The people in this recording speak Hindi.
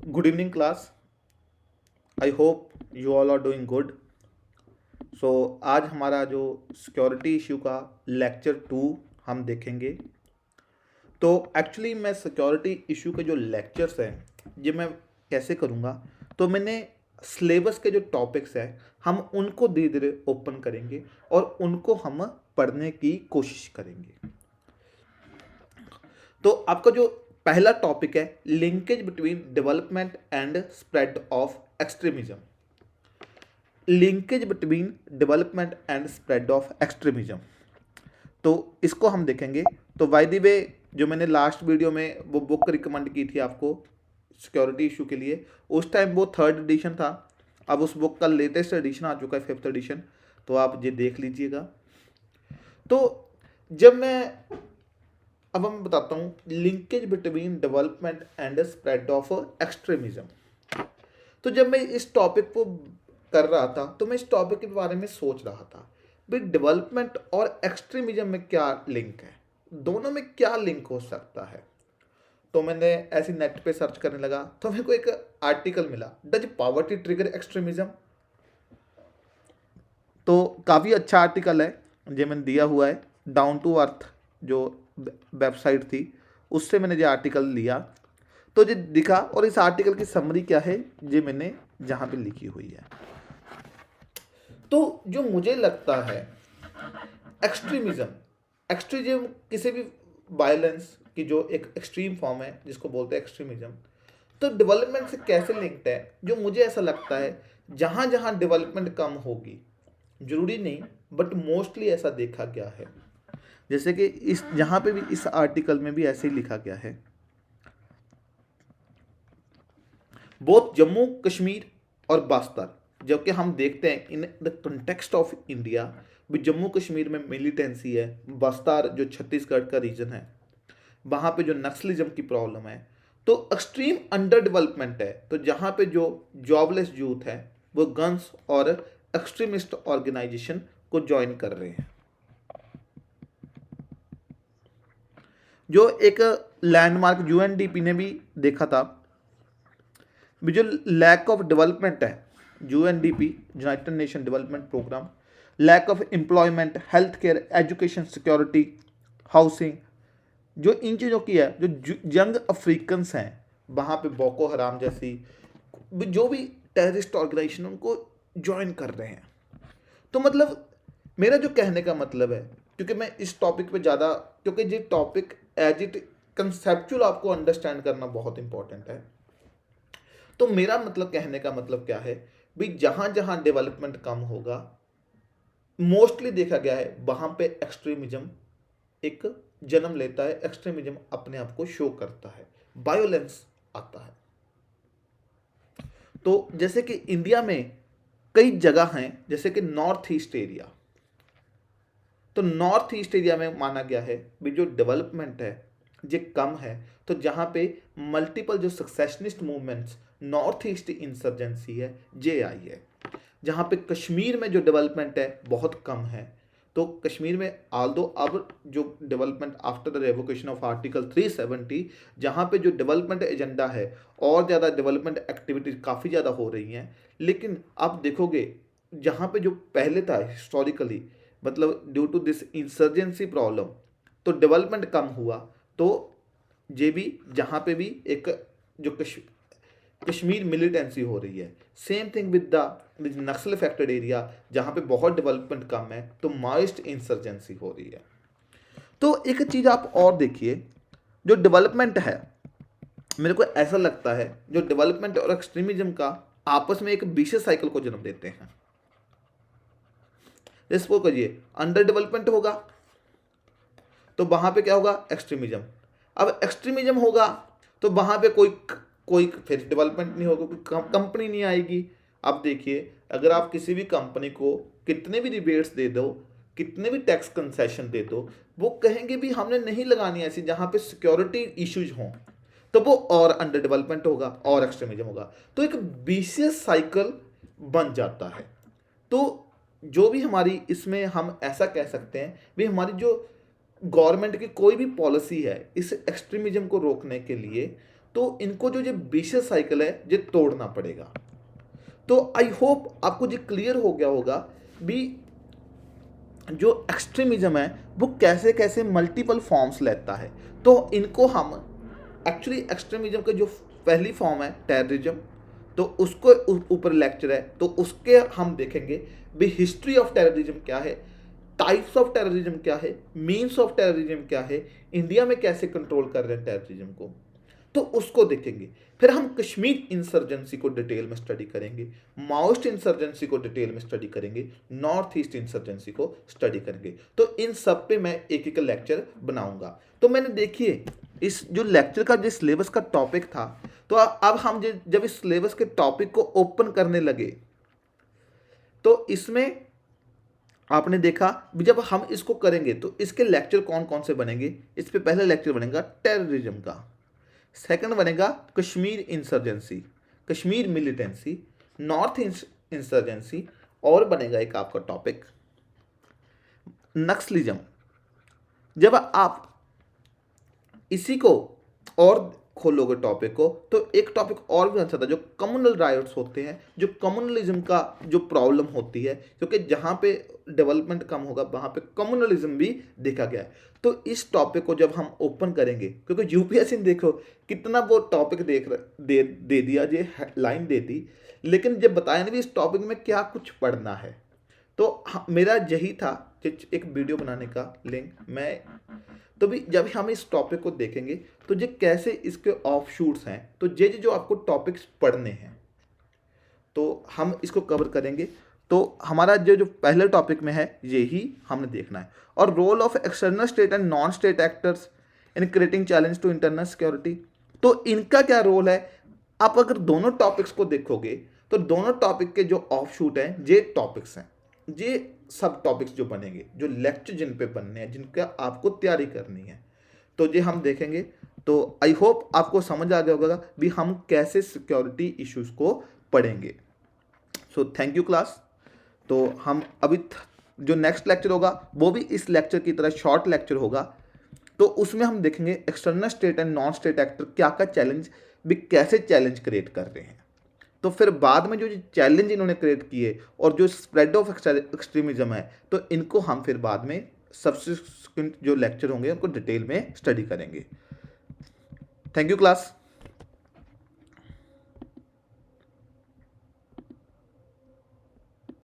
Good evening, class. I hope you all are doing good. सो आज हमारा जो सिक्योरिटी इशू का लेक्चर 2 हम देखेंगे। तो एक्चुअली मैं सिक्योरिटी इशू के जो लेक्चर्स हैं ये मैं कैसे करूँगा, तो मैंने सिलेबस के जो टॉपिक्स हैं हम उनको धीरे धीरे ओपन करेंगे और उनको हम पढ़ने की कोशिश करेंगे। तो आपका जो पहला टॉपिक है linkage between development and spread of extremism. Linkage between development and spread of extremism, तो इसको हम देखेंगे। तो बाय द वे जो मैंने लास्ट वीडियो में वो बुक रिकमेंड की थी आपको सिक्योरिटी इशू के लिए, उस टाइम वो 3rd एडिशन था। अब उस बुक का लेटेस्ट एडिशन आ चुका है 5th एडिशन, तो आप ये देख लीजिएगा। तो जब अब मैं बताता हूँ linkage between development and spread of extremism. तो जब मैं इस टॉपिक को कर रहा था तो मैं इस टॉपिक के बारे में सोच रहा था भाई डेवलपमेंट और एक्सट्रीमिज्म में क्या लिंक है, दोनों में क्या लिंक हो सकता है। तो मैंने ऐसे नेट पे सर्च करने लगा तो मेरे को एक आर्टिकल मिला, डज पॉवर्टी ट्रिगर एक्सट्रीमिज्म। तो काफ़ी अच्छा आर्टिकल है, जो मैंने दिया हुआ है डाउन टू अर्थ जो वेबसाइट थी उससे मैंने ये आर्टिकल लिया। तो ये दिखा और इस आर्टिकल की समरी क्या है ये मैंने जहाँ पे लिखी हुई है। तो जो मुझे लगता है एक्सट्रीमिज्म किसी भी वायलेंस की जो एक एक्सट्रीम फॉर्म है जिसको बोलते हैं एक्सट्रीमिज्म, तो डेवलपमेंट से कैसे लिंक्ड है। जो मुझे ऐसा लगता है जहाँ जहाँ डेवलपमेंट कम होगी, जरूरी नहीं बट मोस्टली ऐसा देखा गया है, जैसे कि इस यहाँ पे भी इस आर्टिकल में भी ऐसे ही लिखा गया है। बोथ जम्मू कश्मीर और बस्तर, जबकि हम देखते हैं in the context of India भी जम्मू कश्मीर में मिलिटेंसी है, बस्तर जो छत्तीसगढ़ का रीजन है वहाँ पे जो नक्सलिज्म की प्रॉब्लम है, तो एक्सट्रीम अंडर डेवलपमेंट है। तो जहाँ पे जो जॉबलेस यूथ है वो गन्स और एक्सट्रीमिस्ट ऑर्गेनाइजेशन को ज्वाइन कर रहे हैं। जो एक लैंडमार्क यूएनडीपी ने भी देखा था, जो लैक ऑफ डेवलपमेंट है, UNDP United Nation Development Programme, lack of employment, health care, education, security, housing, जो इन चीज़ों की है, जो यंग अफ्रीकन्स हैं वहाँ पे बोको हराम जैसी जो भी टेररिस्ट ऑर्गेनाइजेशन उनको ज्वाइन कर रहे हैं। तो मतलब मेरा जो कहने का मतलब है, क्योंकि मैं इस टॉपिक पे ज़्यादा, क्योंकि ये टॉपिक एज इट कंसेप्चुअल आपको अंडरस्टैंड करना बहुत इंपॉर्टेंट है। तो मेरा मतलब कहने का मतलब क्या है भी जहाँ जहाँ डेवलपमेंट कम होगा मोस्टली देखा गया है वहाँ पे एक्सट्रीमिज्म एक जन्म लेता है, एक्सट्रीमिज्म अपने आप को शो करता है, वायोलेंस आता है। तो जैसे कि इंडिया में कई जगह हैं, जैसे कि नॉर्थ ईस्ट एरिया, तो नॉर्थ ईस्ट एरिया में माना गया है भी जो डेवलपमेंट है ये कम है, तो जहाँ पे मल्टीपल जो सक्सेशनिस्ट मूवमेंट्स, नॉर्थ ईस्ट इंसर्जेंसी है जे आई है। जहाँ पे कश्मीर में जो डेवलपमेंट है बहुत कम है। तो कश्मीर में आल्दो अब जो development after the revocation of article 370, जहाँ पे जो डेवलपमेंट एजेंडा है और ज़्यादा डेवलपमेंट एक्टिविटीज काफ़ी ज़्यादा हो रही हैं, लेकिन आप देखोगे जहाँ पे जो पहले था हिस्टोरिकली, मतलब due to this insurgency problem तो डेवलपमेंट कम हुआ। तो ये भी जहाँ पे भी एक जो कश्मीर मिलिटेंसी हो रही है, same thing with the Naxal affected area जहाँ पे बहुत डेवलपमेंट कम है तो माओइस्ट इंसर्जेंसी हो रही है। तो एक चीज़ आप और देखिए, जो डेवलपमेंट है मेरे को ऐसा लगता है जो डेवलपमेंट और एक्सट्रीमिज्म का आपस में एक विशेष साइकिल को जन्म देते हैं। इसको करिए अंडर डेवलपमेंट होगा तो वहाँ पे क्या होगा एक्सट्रीमिज्म, अब एक्सट्रीमिज्म होगा तो वहाँ पे कोई फिर डेवलपमेंट नहीं होगा, कोई कंपनी नहीं आएगी। अब देखिए अगर आप किसी भी कंपनी को कितने भी रिबेट्स दे दो, कितने भी टैक्स कंसेशन दे दो, वो कहेंगे भी हमने नहीं लगानी ऐसी जहाँ पे सिक्योरिटी इश्यूज हों, तो वो और अंडर डेवलपमेंट होगा और एक्सट्रीमिज्म होगा। तो एक विशियस साइकिल बन जाता है। तो जो भी हमारी इसमें हम ऐसा कह सकते हैं भी हमारी जो गवर्नमेंट की कोई भी पॉलिसी है इस एक्सट्रीमिज्म को रोकने के लिए, तो इनको जो ये विशियस साइकिल है ये तोड़ना पड़ेगा। तो आई होप आपको ये क्लियर हो गया होगा भी जो एक्सट्रीमिज्म है वो कैसे कैसे मल्टीपल फॉर्म्स लेता है। तो इनको हम एक्चुअली एक्सट्रीमिज्म का जो पहली फॉर्म है टेररिज्म, तो उसको ऊपर लेक्चर है, तो उसके हम देखेंगे भी हिस्ट्री ऑफ टेररिज्म क्या है, टाइप्स ऑफ टेररिज्म क्या है, मीन्स ऑफ टेररिज्म क्या है, इंडिया में कैसे कंट्रोल कर रहे हैं टेररिज्म को, तो उसको देखेंगे। फिर हम कश्मीर इंसर्जेंसी को डिटेल में स्टडी करेंगे, माओइस्ट इंसर्जेंसी को डिटेल में स्टडी करेंगे, नॉर्थ ईस्ट इंसर्जेंसी को स्टडी करेंगे। तो इन सब पे मैं एक एक लेक्चर बनाऊंगा। तो मैंने देखिए इस जो लेक्चर का जो सिलेबस का टॉपिक था, तो अब हम जब इस सिलेबस के टॉपिक को ओपन करने लगे तो इसमें आपने देखा भी जब हम इसको करेंगे तो इसके लेक्चर कौन कौन से बनेंगे। इस पे पहला लेक्चर बनेगा टेररिज्म का, सेकंड बनेगा Kashmir insurgency, Kashmir militancy, north insurgency, और बनेगा एक आपका टॉपिक नक्सलिज्म। जब आप इसी को और खोलोगे टॉपिक को तो एक टॉपिक और भी अच्छा था जो कम्युनल राइट्स होते हैं, जो कम्युनलिज्म का जो प्रॉब्लम होती है, क्योंकि जहाँ पे डेवलपमेंट कम होगा वहाँ पे कम्युनलिज्म भी देखा गया है। तो इस टॉपिक को जब हम ओपन करेंगे, क्योंकि यूपीएससी ने देखो कितना वो टॉपिक दे दिया, ये लाइन दे दी, लेकिन जब बताया ना भी इस टॉपिक में क्या कुछ पढ़ना है, तो मेरा यही था एक वीडियो बनाने का लिंक मैं। तो भी जब हम इस टॉपिक को देखेंगे तो ये कैसे इसके ऑफ शूट्स हैं, तो ये जो आपको टॉपिक्स पढ़ने हैं तो हम इसको कवर करेंगे। तो हमारा जो पहले टॉपिक में है यही हमने देखना है। और role of external state and non state actors in creating challenge to internal security, तो इनका क्या रोल है। आप अगर दोनों टॉपिक्स को देखोगे तो दोनों टॉपिक के जो ऑफ शूट हैं ये टॉपिक्स हैं, ये सब टॉपिक्स जो बनेंगे, जो लेक्चर जिन पे बनने हैं, जिनका आपको तैयारी करनी है, तो ये हम देखेंगे। तो आई होप आपको समझ आ गया होगा भी हम कैसे सिक्योरिटी इश्यूज को पढ़ेंगे। So thank you class. तो हम अभी जो नेक्स्ट लेक्चर होगा वो भी इस लेक्चर की तरह शॉर्ट लेक्चर होगा, तो उसमें हम देखेंगे external state and non state actor क्या क्या चैलेंज भी कैसे चैलेंज क्रिएट कर रहे हैं। तो फिर बाद में जो चैलेंज इन्होंने क्रिएट किए और जो स्प्रेड ऑफ एक्सट्रीमिज्म है, तो इनको हम फिर बाद में सब्सिक्वेंट जो लेक्चर होंगे उनको डिटेल में स्टडी करेंगे। Thank you class.